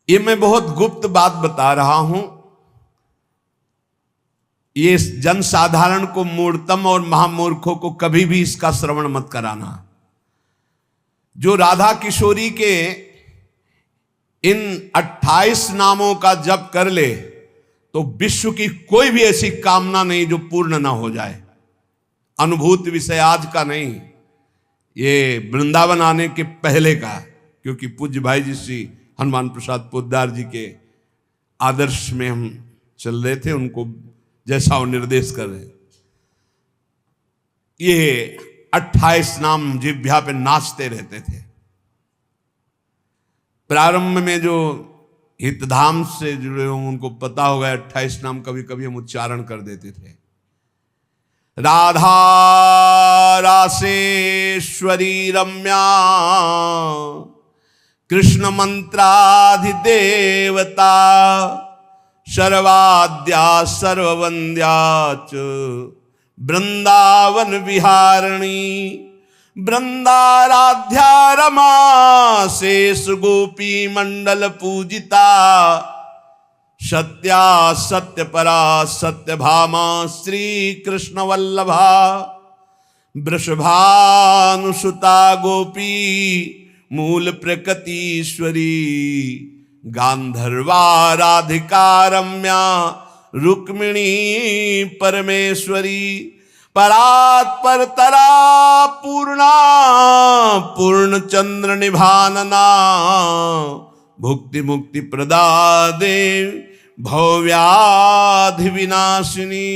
ये मैं बहुत गुप्त बात बता रहा हूं। ये जनसाधारण को, मूर्तम और महामूर्खों को कभी भी इसका श्रवण मत कराना। जो राधा किशोरी के इन 28 नामों का जप कर ले तो विश्व की कोई भी ऐसी कामना नहीं जो पूर्ण ना हो जाए। अनुभूत विषय आज का नहीं, ये वृंदावन आने के पहले का, क्योंकि पूज्य भाई जी श्री हनुमान प्रसाद पोद्दार जी के आदर्श में हम चल रहे थे, उनको जैसा वो निर्देश कर रहे। ये 28 नाम जिह्वा पे नाचते रहते थे। प्रारंभ में जो हितधाम से जुड़े हों उनको पता होगा 28 नाम कभी कभी हम उच्चारण कर देते थे। राधा रासेश्वरी रम्या कृष्ण मंत्राधिदेवता सर्वाद्या सर्ववंद्या च वृंदावन विहारिणी वृंदाराध्या रमा शेष गोपी मंडल पूजिता सत्या सत्यपरा सत्यभामा श्री कृष्ण वल्लभा वृषभानुसुता गोपी मूल प्रकृतीश्वरी गांधर्वा राधिका रम्या रुक्मिणी परमेश्वरी परात्पर तरा पूर्णा पूर्ण चंद्र निभानना भुक्ति मुक्ति प्रदा देव भव्याधि विनाशिनी।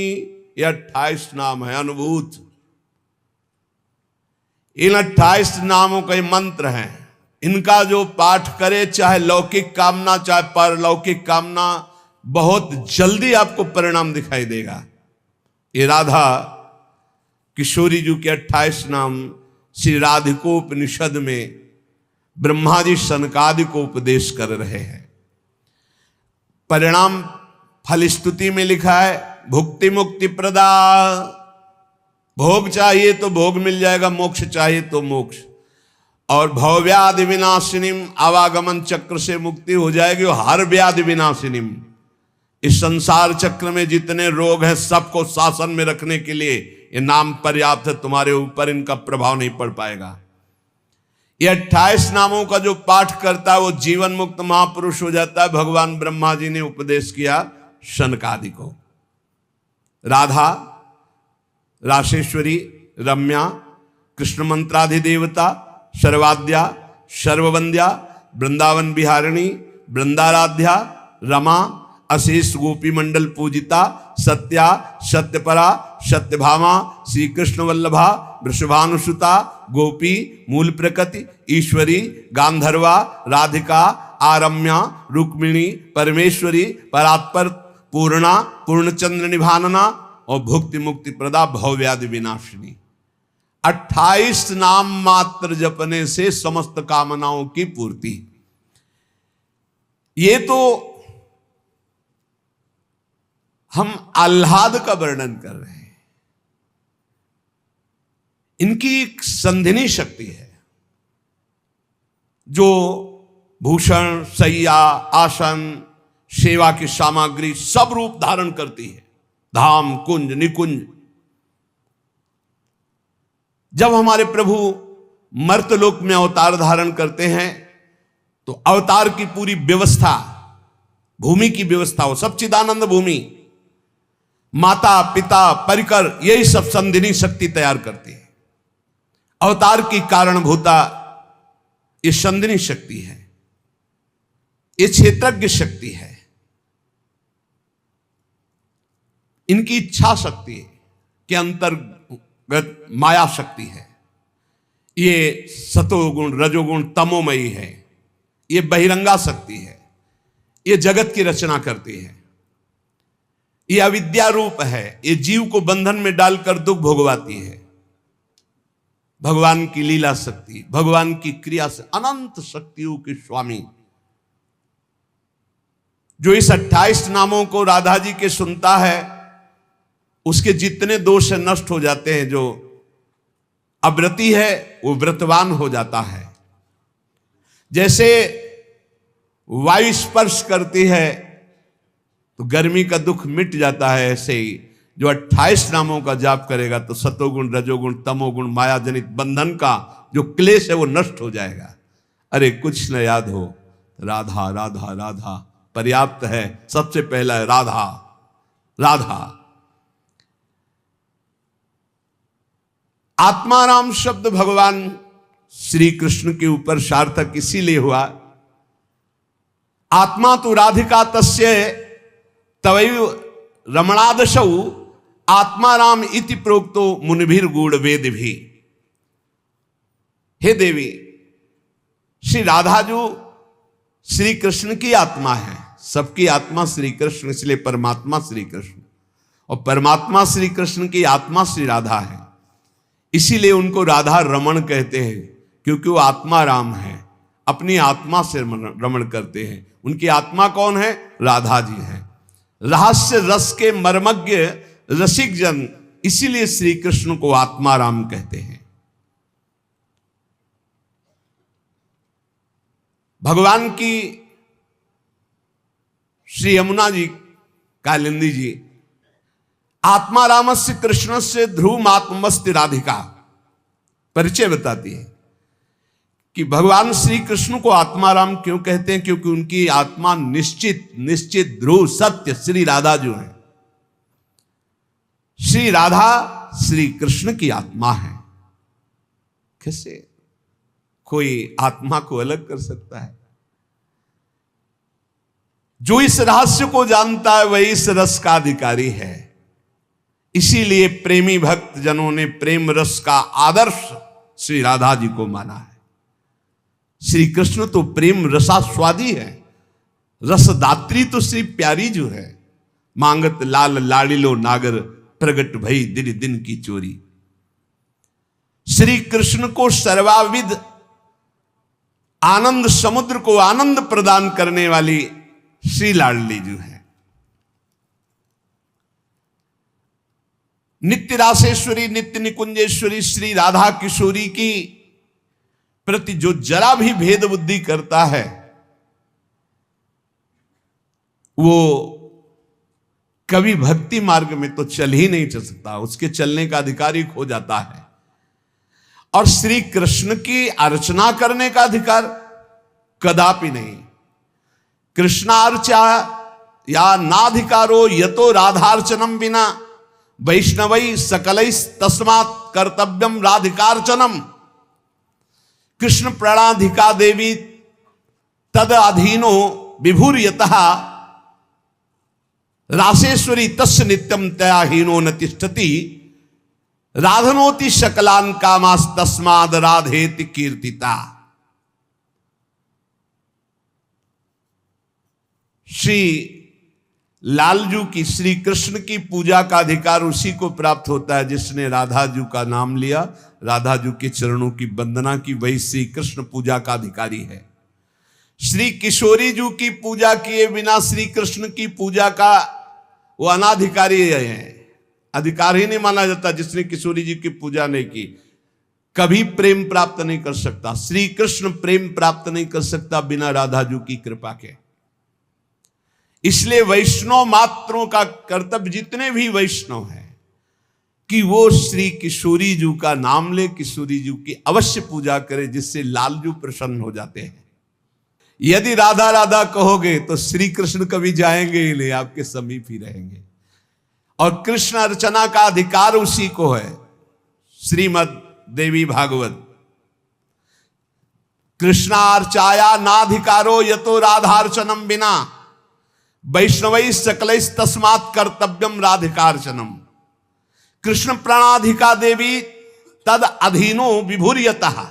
ये 28 नाम है अनुभूत। इन 28 नामों के मंत्र हैं। इनका जो पाठ करे, चाहे लौकिक कामना चाहे परलौकिक कामना, बहुत जल्दी आपको परिणाम दिखाई देगा। ये राधा किशोरी जी के 28 नाम श्री राधिकोपनिषद में ब्रह्मा जी सनकादि को उपदेश कर रहे हैं। परिणाम फल स्तुति में लिखा है भुक्ति मुक्ति प्रदा। भोग चाहिए तो भोग मिल जाएगा, मोक्ष चाहिए तो मोक्ष। और भवव्याधि विनाशिनीम, आवागमन चक्र से मुक्ति हो जाएगी। और हर व्याधि विनाशिनीम, इस संसार चक्र में जितने रोग हैं सबको शासन में रखने के लिए ये नाम पर्याप्त है। तुम्हारे ऊपर इनका प्रभाव नहीं पड़ पाएगा। ये 28 नामों का जो पाठ करता है वो जीवन मुक्त महापुरुष हो जाता है। भगवान ब्रह्मा जी ने उपदेश किया शनकादि को। राधा रासेश्वरी रम्या कृष्ण मंत्राधिदेवता सर्वाद्या सर्ववंद्या वृंदावन विहारिणी वृंदाराध्या रमा अशेष गोपी मंडल पूजिता सत्या सत्यपरा सत्यभामा श्री कृष्ण वल्लभा वृषभानुसुता गोपी मूल प्रकृति ईश्वरी गांधर्वा राधिका आरम्या रुक्मिणी परमेश्वरी परात्पर पूर्णा पूर्णचंद्र निभानना और भुक्ति मुक्ति प्रदा भवव्याधि विनाशिनी। 28 नाम मात्र जपने से समस्त कामनाओं की पूर्ति। ये तो हम आह्लाद का वर्णन कर रहे हैं। इनकी एक संधिनी शक्ति है जो भूषण शैया आसन सेवा की सामग्री सब रूप धारण करती है। धाम कुंज निकुंज। जब हमारे प्रभु मर्तलोक में अवतार धारण करते हैं तो अवतार की पूरी व्यवस्था, भूमि की व्यवस्था हो, सच्चिदानंद भूमि, माता पिता परिकर, यही सब संधिनी शक्ति तैयार करती है। अवतार की कारणभूता ये संधिनी शक्ति है, ये क्षेत्रज्ञ शक्ति है, इनकी इच्छा शक्ति के अंतर्गत माया शक्ति है। ये सतोगुण रजोगुण तमोमयी है, ये बहिरंगा शक्ति है, ये जगत की रचना करती है। ये अविद्या रूप है, ये जीव को बंधन में डालकर दुख भोगवाती है। भगवान की लीला शक्ति, भगवान की क्रिया से अनंत शक्तियों के स्वामी जो इस 28 नामों को राधा जी के सुनता है, उसके जितने दोष नष्ट हो जाते हैं। जो अव्रती है वो व्रतवान हो जाता है। जैसे वायु स्पर्श करती है तो गर्मी का दुख मिट जाता है। ऐसे ही जो 28 नामों का जाप करेगा तो सतोगुण, रजोगुण, तमोगुण, माया जनित बंधन का जो क्लेश है वो नष्ट हो जाएगा। अरे कुछ न याद हो, राधा राधा राधा पर्याप्त है। सबसे पहला है राधा राधा। आत्माराम शब्द भगवान श्री कृष्ण के ऊपर सार्थक इसीलिए हुआ, आत्मा तो राधिका तस्य तवैव रमणादशौ आत्माराम इति प्रोक्तो मुनिभिर गूढ़ वेद भी। हे देवी, श्री राधा जो श्री कृष्ण की आत्मा है, सबकी आत्मा श्री कृष्ण, इसलिए परमात्मा श्री कृष्ण, और परमात्मा श्री कृष्ण की आत्मा श्री राधा है। इसीलिए उनको राधा रमण कहते हैं, क्योंकि वो आत्मा राम है, अपनी आत्मा से रमण करते हैं। उनकी आत्मा कौन है? राधा जी है। रहस्य रस के मर्मज्ञ रसिक जन, इसीलिए श्री कृष्ण को आत्मा राम कहते हैं। भगवान की श्री यमुना जी कालिंदी जी आत्मा रामस्य कृष्ण से ध्रुव आत्मस्ति राधिका परिचय बताती है कि भगवान श्री कृष्ण को आत्मा राम क्यों कहते हैं, क्योंकि उनकी आत्मा निश्चित ध्रुव सत्य श्री राधा जो है। श्री राधा श्री कृष्ण की आत्मा है। कैसे कोई आत्मा को अलग कर सकता है? जो इस रहस्य को जानता है वही इस रस का अधिकारी है। इसीलिए प्रेमी भक्त जनों ने प्रेम रस का आदर्श श्री राधा जी को माना है। श्री कृष्ण तो प्रेम रसास्वादी है, रसदात्री तो श्री प्यारी जो है। मांगत लाल लाड़िलो नागर, प्रगट भई दिन दिन की चोरी। श्री कृष्ण को सर्वाविद आनंद समुद्र को आनंद प्रदान करने वाली श्री लाडली जो है। नित्य रासेश्वरी नित्य निकुंजेश्वरी श्री राधा किशोरी की प्रति जो जरा भी भेद बुद्धि करता है वो कभी भक्ति मार्ग में तो चल ही नहीं चल सकता, उसके चलने का अधिकारी खो जाता है। और श्री कृष्ण की अर्चना करने का अधिकार कदापि नहीं। कृष्णार्चा या नाधिकारो यतो राधार्चनम बिना वैष्णवै सकलै तस्मात् कर्तव्यम राधिकार्चनम। कृष्ण प्रणाधिका देवी तद अधीनो विभूर्यतः रासेश्वरी तस्य नित्यम तया हीनो न तिष्ठति। राधनोति शकलान कामास तस्माद राधेति कीर्तिता। श्री लालजू की श्री कृष्ण की पूजा का अधिकार उसी को प्राप्त होता है जिसने राधाजू का नाम लिया, राधाजू के चरणों की वंदना की, वही श्री कृष्ण पूजा का अधिकारी है। श्री किशोरी जू की पूजा किए बिना श्री कृष्ण की पूजा का वो अनाधिकारी है, अधिकार ही नहीं माना जाता। जिसने किशोरी जी की पूजा नहीं की कभी प्रेम प्राप्त नहीं कर सकता। श्री कृष्ण प्रेम प्राप्त नहीं कर सकता बिना राधाजू की कृपा के। इसलिए वैष्णव मात्रों का कर्तव्य, जितने भी वैष्णव हैं, कि वो श्री किशोरी जू का नाम ले, किशोरी जू की अवश्य पूजा करे, जिससे लालजू प्रसन्न हो जाते हैं। यदि राधा राधा कहोगे तो श्री कृष्ण कभी जाएंगे ही नहीं, आपके समीप ही रहेंगे। और कृष्ण अर्चना का अधिकार उसी को है। श्रीमद देवी भागवत कृष्णार्चाया नाधिकारो यतो राधार्चनम बिना वैष्णवै सकलै तस्मात् कर्तव्यम राधिकार्चनम। कृष्ण प्रणाधिका देवी तद अधीनो विभूर्यतः।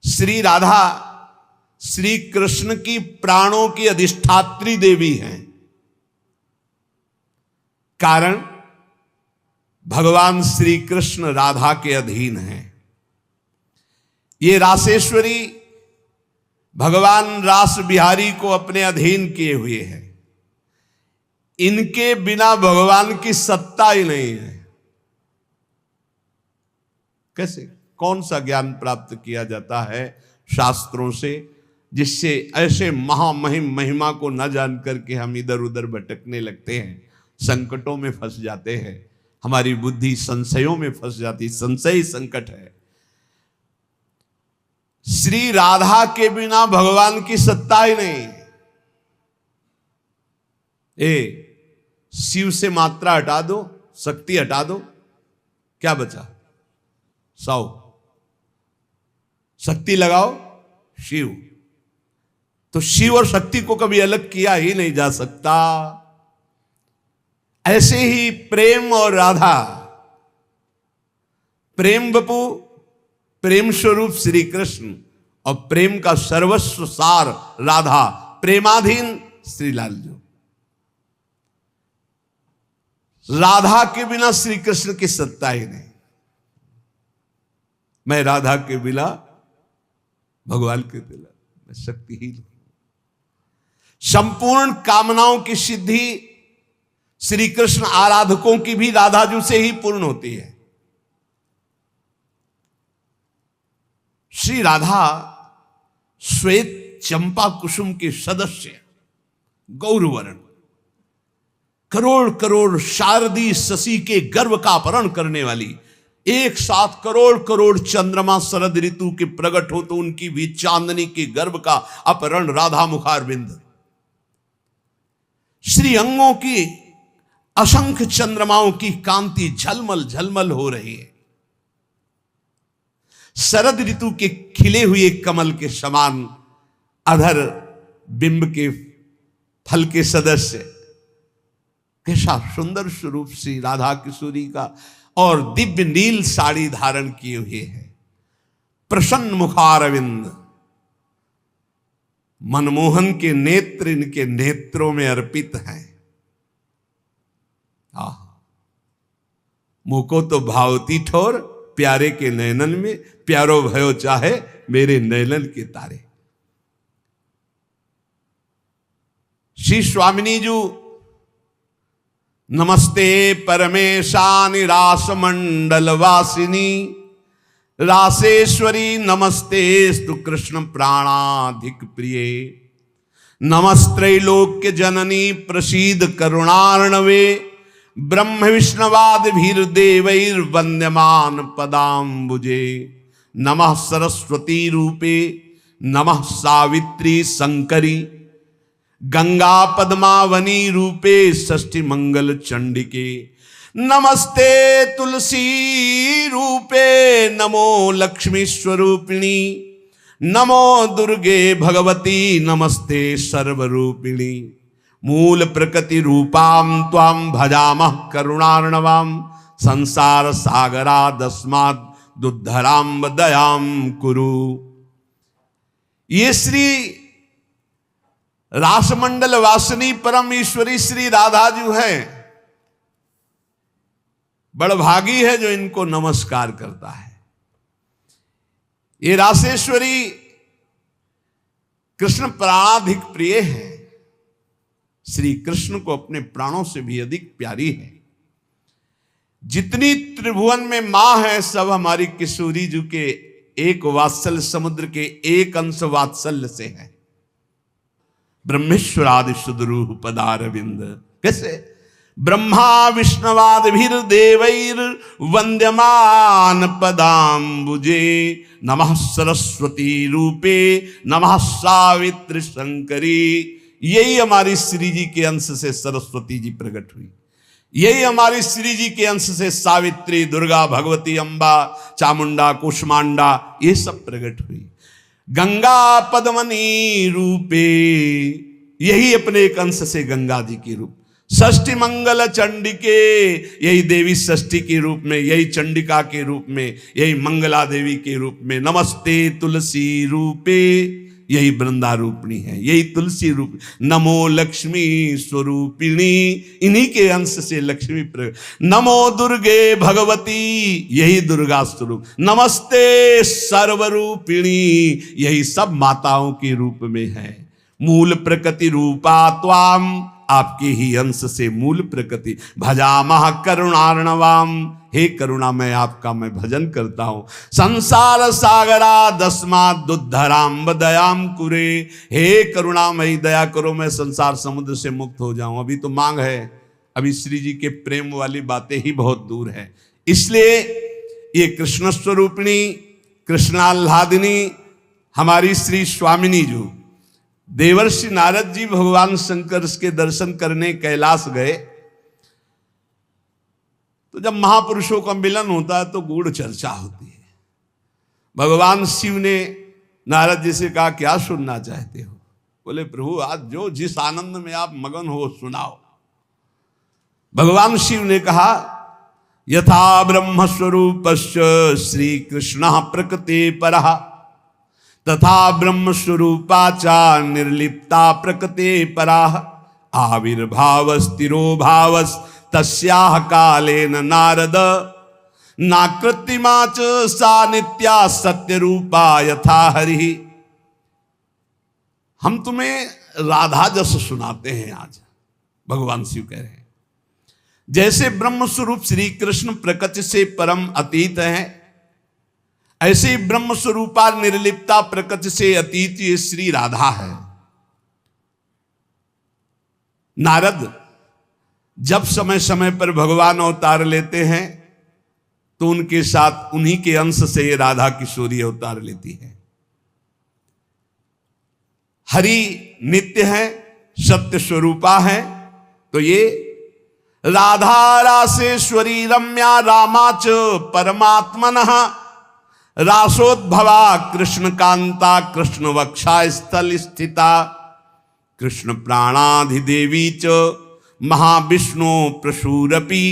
श्री राधा श्री कृष्ण की प्राणों की अधिष्ठात्री देवी हैं। कारण भगवान श्री कृष्ण राधा के अधीन हैं। ये रासेश्वरी भगवान रास बिहारी को अपने अधीन किए हुए हैं। इनके बिना भगवान की सत्ता ही नहीं है। कैसे, कौन सा ज्ञान प्राप्त किया जाता है शास्त्रों से? जिससे ऐसे महामहिम महिमा को न जान करके हम इधर उधर भटकने लगते हैं, संकटों में फंस जाते हैं, हमारी बुद्धि संशयों में फंस जाती। संशय ही संकट है। श्री राधा के बिना भगवान की सत्ता ही नहीं। शिव से मात्रा हटा दो, शक्ति हटा दो, क्या बचा? 100। शक्ति लगाओ शिव। तो शिव और शक्ति को कभी अलग किया ही नहीं जा सकता। ऐसे ही प्रेम और राधा, प्रेम बपू, प्रेम स्वरूप श्री कृष्ण और प्रेम का सर्वस्व सार राधा, प्रेमाधीन श्री लालजू। राधा के बिना श्री कृष्ण की सत्ता ही नहीं। मैं राधा के बिना, भगवान के बिना मैं शक्तिहीन हूं। संपूर्ण कामनाओं की सिद्धि श्री कृष्ण आराधकों की भी राधाजू से ही पूर्ण होती है। श्री राधा श्वेत चंपा कुसुम के सदस्य, गौरवर्ण, करोड़ करोड़ शारदी शशि के गर्भ का अपहरण करने वाली, एक साथ करोड़ करोड़ चंद्रमा शरद ऋतु के प्रकट हो तो उनकी भी चांदनी के गर्भ का अपहरण राधा मुखारविंद। श्री अंगों की असंख्य चंद्रमाओं की कांति झलमल झलमल हो रही है। शरद ऋतु के खिले हुए कमल के समान अधर बिंब के फल के सदस्य, कैसा सुंदर स्वरूप श्री राधा किशोरी का, और दिव्य नील साड़ी धारण किए हुए है। प्रसन्न मुखारविंद, मनमोहन के नेत्र इनके नेत्रों में अर्पित हैं। मुको तो भावती ठोर, प्यारे के नयनन में, प्यारो भयो चाहे मेरे नयनन के तारे। श्री स्वामिनी जू, नमस्ते परमेशानि रास मंडल वासिनी, रासेश्वरी नमस्ते स्तु कृष्ण प्राणाधिक प्रिये, नमस्त्रैलोक्य जननी प्रसीद करुणार्णवे, ब्रह्म विष्णवाद भीर देवैर वंद्यमान पदाम्बुजे, नमः सरस्वती रूपे नमः सावित्री शंकरी, गंगा पद्मावनी रूपे षष्ठी मंगल चंडिके, नमस्ते तुलसी रूपे नमो लक्ष्मी स्वरूपिणी, नमो दुर्गे भगवती नमस्ते सर्वरूपिणी, मूल प्रकृति रूपाम त्वाम भजामः करुणार्णवाम, संसार सागरादस्माद् दुद्धराम दयाम कुरु। ये श्री रासमंडल वासिनी परम ईश्वरी श्री राधा जी है। बड़भागी है जो इनको नमस्कार करता है। ये रासेश्वरी कृष्ण प्राणाधिक प्रिय है, श्री कृष्ण को अपने प्राणों से भी अधिक प्यारी है। जितनी त्रिभुवन में मां है सब हमारी किशोरी जी के एक वात्सल्य समुद्र के एक अंश वात्सल्य से है। ब्रह्मेश्वरादि सुदरूह पदारविंद, कैसे? ब्रह्मा विष्णवाद भीर देवैर वंद्यमान पदाम्बुजे, नमः सरस्वती रूपे नमः सावित्री शंकरी। यही हमारी श्री जी के अंश से सरस्वती जी प्रकट हुई, यही हमारी श्री जी के अंश से सावित्री, दुर्गा, भगवती, अंबा, चामुंडा, कुष्मांडा, ये सब प्रकट हुई। गंगा पद्मनी रूपे, यही अपने एक अंश से गंगा जी की रूप। षष्ठी मंगल चंडिके, यही देवी षष्ठी के रूप में, यही चंडिका के रूप में, यही मंगला देवी के रूप में। नमस्ते तुलसी रूपे, यही वृंदा रूपिणी है, यही तुलसी रूप। नमो लक्ष्मी स्वरूपिणी, इन्हीं के अंश से लक्ष्मी प्रकट। नमो दुर्गे भगवती, यही दुर्गा स्वरूप। नमस्ते सर्वरूपिणी, यही सब माताओं के रूप में है। मूल प्रकृति रूपा त्वाम आपके ही अंश से मूल प्रकृति। भजामह करुणार्णवाम, हे करुणा मैं आपका मैं भजन करता हूं। संसार सागरा दस्मात् दुद्धराम दयाम कुरे, हे करुणामयी दया करो मैं संसार समुद्र से मुक्त हो जाऊं। अभी तो मांग है, अभी श्री जी के प्रेम वाली बातें ही बहुत दूर है। इसलिए ये कृष्ण स्वरूपिणी कृष्णाल्हादिनी हमारी श्री स्वामिनी जो देवर्षि नारद जी भगवान शंकर के दर्शन करने कैलाश गए, तो जब महापुरुषों का मिलन होता है तो गूढ़ चर्चा होती है। भगवान शिव ने नारद जी से कहा क्या सुनना चाहते हो? बोले प्रभु आज जो जिस आनंद में आप मगन हो सुनाओ। भगवान शिव ने कहा यथा ब्रह्म स्वरूपस्य श्री कृष्ण प्रकृति परः तथा ब्रह्म स्वरूपा च निर्लिप्ता प्रकृति पराः आविर्भाव स्थिरो भावस् तस्याह कालेन नारद नाकृत्रिमा च सा नित्या सत्य रूपा यथा हरि। हम तुम्हें राधा जस सुनाते हैं आज। भगवान शिव कह रहे हैं जैसे ब्रह्म स्वरूप श्री कृष्ण प्रकृति से परम अतीत है, ऐसे ही ब्रह्म स्वरूपा निर्लिप्ता प्रकृति से अतीत ये श्री राधा है। नारद जब समय समय पर भगवान अवतार लेते हैं तो उनके साथ उन्हीं के अंश से ये राधा किशोरी अवतार लेती है। हरि नित्य है, सत्य स्वरूपा है, तो ये राधा रासेश्वरी रम्या रामाच परमात्मनः रासोद्भवा कृष्ण कांता कृष्ण वक्षा स्थल स्थिता कृष्ण प्राणाधिदेवी च महाविष्णु प्रसूरपि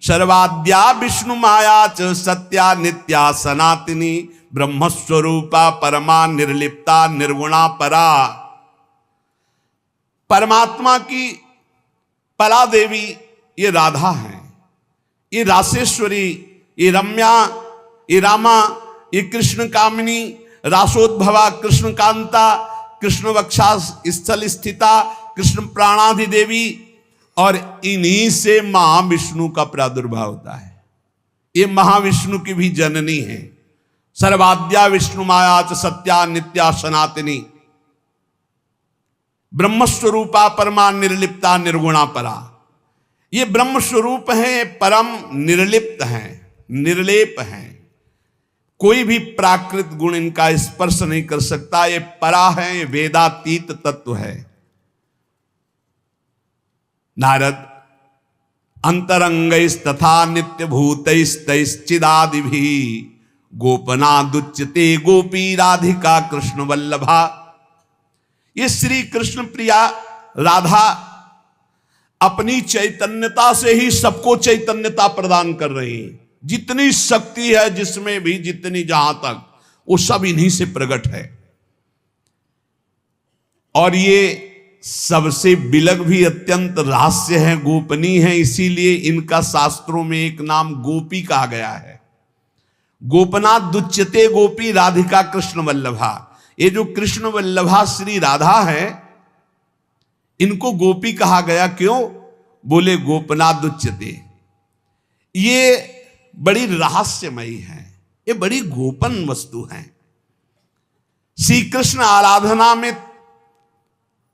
सर्वाद्या विष्णु माया च सत्या नित्या सनातनी ब्रह्मस्वरूपा परमा निर्लिप्ता निर्गुणा परा। परमात्मा की परा देवी ये राधा है, ये रासेश्वरी, ये रम्या, ये रामा, ये कृष्ण कामिनी, रासोद्भवा कृष्ण कांता कृष्ण वक्षा स्थल स्थिता कृष्ण प्राणाधिदेवी, और इन्हीं से महाविष्णु का प्रादुर्भाव होता है। ये महाविष्णु की भी जननी है। सर्वाद्या विष्णु माया च सत्या नित्या सनातनी ब्रह्मस्वरूपा परमा निर्लिप्ता निर्गुणा परा। ये ब्रह्म स्वरूप हैं, परम निर्लिप्त हैं, निर्लेप हैं, कोई भी प्राकृत गुण इनका स्पर्श नहीं कर सकता। ये परा है, ये वेदातीत तत्व है। नारद अंतरंगैस्तथा नित्य भूतैस्तैश्चिदादि भी गोपनादुच्यते गोपी राधिका कृष्ण वल्लभा। ये श्री कृष्ण प्रिया राधा अपनी चैतन्यता से ही सबको चैतन्यता प्रदान कर रही है। जितनी शक्ति है जिसमें भी, जितनी जहां तक, वो सब इन्हीं से प्रकट है। और ये सबसे बिलग भी अत्यंत रहस्य है, गोपनीय है, इसीलिए इनका शास्त्रों में एक नाम गोपी कहा गया है। गोपनाथ दुच्यते गोपी राधिका कृष्ण वल्लभा। ये जो कृष्ण वल्लभा श्री राधा है, इनको गोपी कहा गया क्यों? बोले गोपनाथ दुच्यते, ये बड़ी रहस्यमयी है, ये बड़ी गोपन वस्तु है। श्री कृष्ण आराधना में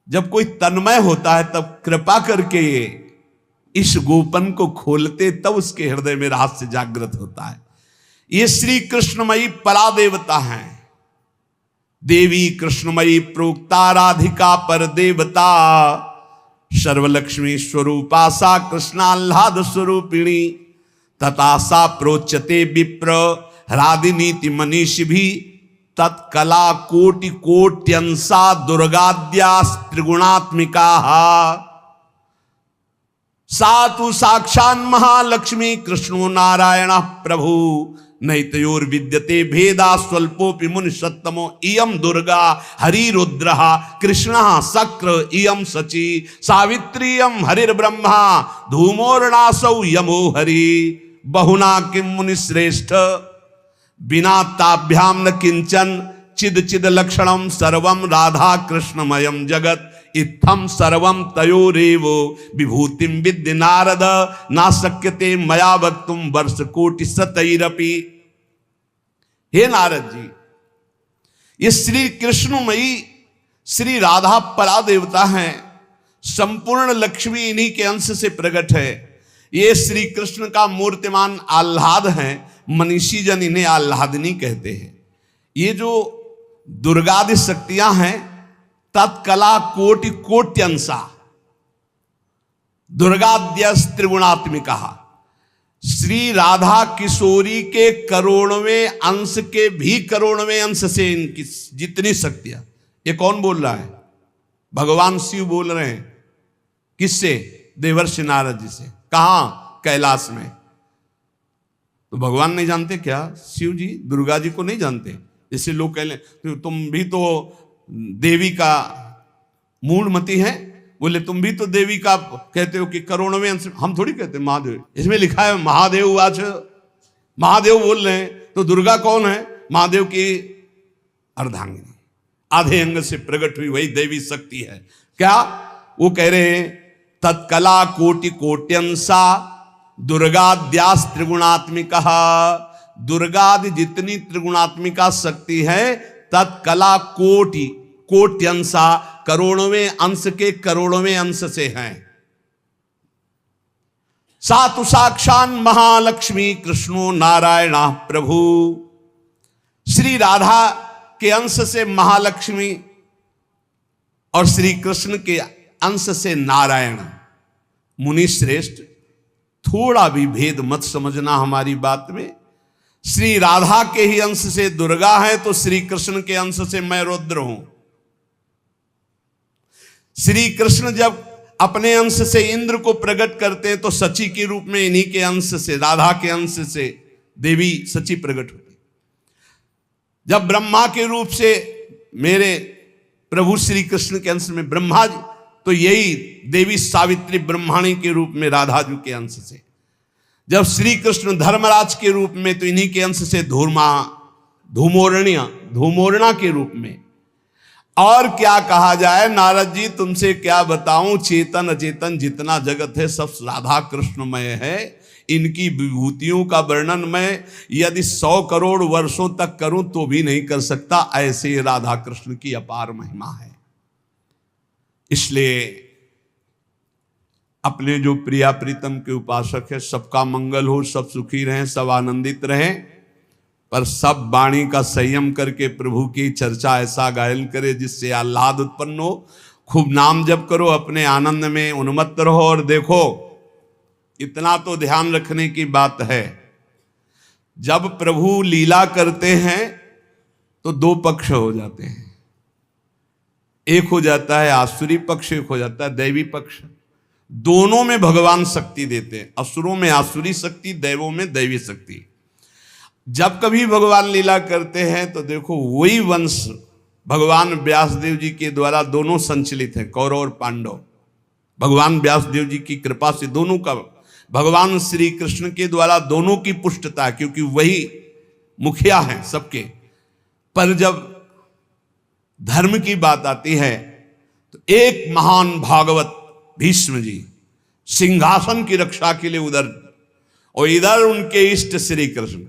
जब कोई तन्मय होता है तब कृपा करके इस गोपन को खोलते, तब उसके हृदय में रहस्य जागृत होता है। ये श्री कृष्णमयी परा देवता हैं। देवी कृष्णमयी प्रोक्ता राधिका पर देवता सर्वलक्ष्मी स्वरूपा सा कृष्णाल्हाद स्वरूपिणी तथा सा प्रोच्यते विप्र ह्रादिनीति मनीषि भी तत्कला कोटि कोट्यंसा दुर्गाद्या त्रिगुणात्मिका। सातु साक्षान् महालक्ष्मी कृष्णो नारायण प्रभु नैतयोर विद्यते भेदा स्वल्पोपि मुनि सत्तमो इयं दुर्गा हरिरुद्रः कृष्णः शक्र इयं शची सावित्री इयं हरिर्ब्रह्मा धूमोर्णासौ यमो हरि बहुना किं मुनि श्रेष्ठ बिना ताभ्याम न किंचन चिद चिद लक्षणम सर्वम राधा कृष्णमयम जगत इत्थम सर्वम तयोरेव विभूतिम विद्य नारद ना शक्यते मया वक्तुम वर्ष कोटि शतैरपि। हे नारद जी, ये श्री कृष्णमयी श्री राधा परा देवता हैं, संपूर्ण लक्ष्मी इन्हीं के अंश से प्रकट है। ये श्री कृष्ण का मूर्तिमान आह्लाद हैं, मनीषी जन इन्हें आह्लादनी कहते हैं। ये जो दुर्गादि शक्तियां हैं तत्कला कोटि कोट्यंसा दुर्गाद्यस त्रिगुणात्मिका, श्री राधा किशोरी के करोड़वें अंश के भी करोड़वें अंश से इनकी जितनी शक्तियां। ये कौन बोल रहा है? भगवान शिव बोल रहे हैं। किससे? देवर्षि नारद जी से। कहां? कैलाश में। तो भगवान नहीं जानते क्या? शिव जी दुर्गा जी को नहीं जानते? जैसे लोग कह लें तो तुम भी तो देवी का मूढ़मती है, बोले तुम भी तो देवी का कहते हो कि करोड़वें अंश। हम थोड़ी कहते महादेव, इसमें लिखा है महादेव आज, महादेव बोल रहे हैं। तो दुर्गा कौन है? महादेव की अर्धांगिनी, आधे अंग से प्रकट हुई वही देवी शक्ति है। क्या वो कह रहे हैं? तत्कला कोटि कोट्यंसा दुर्गाद्यास त्रिगुणात्मिका, दुर्गादि जितनी त्रिगुणात्मिका शक्ति है तत्कला कोटि कोट्यंसा, करोड़वें अंश के करोड़वें अंश से हैं। सातु साक्षान महालक्ष्मी कृष्णो नारायण प्रभु। श्री राधा के अंश से महालक्ष्मी और श्री कृष्ण के अंश से नारायण। मुनि श्रेष्ठ, थोड़ा भी भेद मत समझना हमारी बात में। श्री राधा के ही अंश से दुर्गा है तो श्री कृष्ण के अंश से मैं रुद्र हूं। श्री कृष्ण जब अपने अंश से इंद्र को प्रकट करते हैं तो सची के रूप में इन्हीं के अंश से, राधा के अंश से देवी सची प्रकट होती। जब ब्रह्मा के रूप से मेरे प्रभु श्री कृष्ण के अंश में ब्रह्मा जी, तो यही देवी सावित्री ब्रह्माणी के रूप में राधा जी के अंश से। जब श्री कृष्ण धर्मराज के रूप में तो इन्हीं के अंश से धूमोरणा के रूप में। और क्या कहा जाए नारद जी, तुमसे क्या बताऊं, चेतन अचेतन जितना जगत है सब राधा कृष्णमय है। इनकी विभूतियों का वर्णन मैं यदि 100 करोड़ वर्षों तक करूं तो भी नहीं कर सकता, ऐसे राधा कृष्ण की अपार महिमा है। इसलिए अपने जो प्रिया प्रीतम के उपासक है, सबका मंगल हो, सब सुखी रहें, सब आनंदित रहें, पर सब वाणी का संयम करके प्रभु की चर्चा ऐसा गायन करे जिससे आह्लाद उत्पन्न हो। खूब नाम जप करो, अपने आनंद में उन्मत्त रहो। और देखो, इतना तो ध्यान रखने की बात है, जब प्रभु लीला करते हैं तो 2 पक्ष हो जाते हैं। एक हो जाता है आसुरी पक्ष, एक हो जाता है दैवी पक्ष। दोनों में भगवान शक्ति देते हैं, असुरों में आसुरी शक्ति, दैवों में दैवी शक्ति। जब कभी भगवान लीला करते हैं तो देखो वही वंश भगवान व्यासदेव जी के द्वारा दोनों संचलित हैं, कौरव और पांडव। भगवान व्यासदेव जी की कृपा से दोनों का, भगवान श्री कृष्ण के द्वारा दोनों की पुष्टता, क्योंकि वही मुखिया हैं सबके। पर जब धर्म की बात आती है तो एक महान भागवत भीष्म जी सिंहासन की रक्षा के लिए उधर, और इधर उनके इष्ट श्री कृष्ण।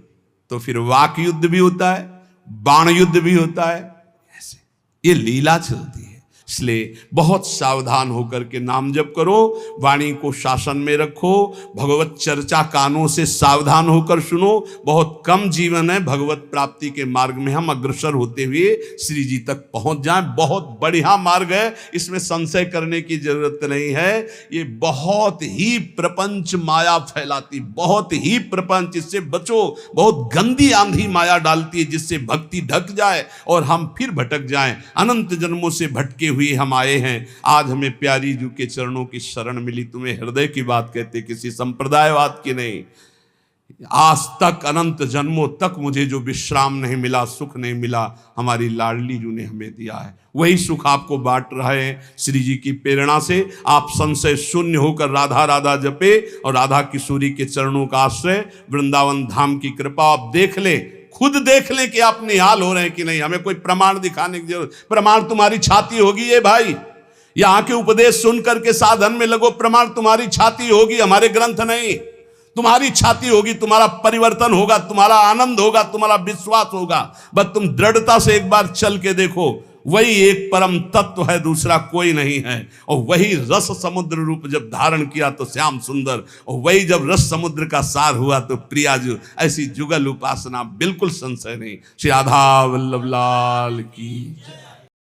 तो फिर वाक युद्ध भी होता है, बाण युद्ध भी होता है, ऐसे ये लीला चलती है। इसलिए बहुत सावधान होकर के नाम जप करो, वाणी को शासन में रखो, भगवत चर्चा कानों से सावधान होकर सुनो। बहुत कम जीवन है, भगवत प्राप्ति के मार्ग में हम अग्रसर होते हुए श्री जी तक पहुंच जाएं। बहुत बढ़िया मार्ग है, इसमें संशय करने की जरूरत नहीं है। ये बहुत ही प्रपंच माया फैलाती, बहुत ही प्रपंच, इससे बचो। बहुत गंदी आंधी माया डालती है जिससे भक्ति ढक जाए और हम फिर भटक जाएं। अनंत जन्मों से भटके हुए हम आए हैं, आज हमें प्यारी जू के चरणों की शरण मिली। तुम्हें हृदय की बात कहते, किसी संप्रदायवाद की नहीं। आज तक अनंत जन्मों तक मुझे जो विश्राम नहीं मिला, सुख नहीं मिला, हमारी लाडली जू ने हमें दिया है। वही सुख आपको बांट रहे हैं श्री जी की प्रेरणा से। आप संशय शून्य होकर राधा राधा जपे और राधा किशोरी के चरणों का आश्रय, वृंदावन धाम की कृपा आप देख लें, खुद देख लें कि आप निहाल हो रहे हैं कि नहीं। हमें कोई प्रमाण दिखाने की जरूरत, प्रमाण तुम्हारी छाती होगी ये भाई, यहां के उपदेश सुन करके साधन में लगो, प्रमाण तुम्हारी छाती होगी, हमारे ग्रंथ नहीं। तुम्हारी छाती होगी, तुम्हारा परिवर्तन होगा, तुम्हारा आनंद होगा, तुम्हारा विश्वास होगा। बस तुम दृढ़ता से एक बार चल के देखो, वही एक परम तत्व है, दूसरा कोई नहीं है। और वही रस समुद्र रूप जब धारण किया तो श्याम सुंदर, और वही जब रस समुद्र का सार हुआ तो प्रियाजू। ऐसी जुगल उपासना बिल्कुल संशय नहीं। श्री राधा वल्लभ लाल की।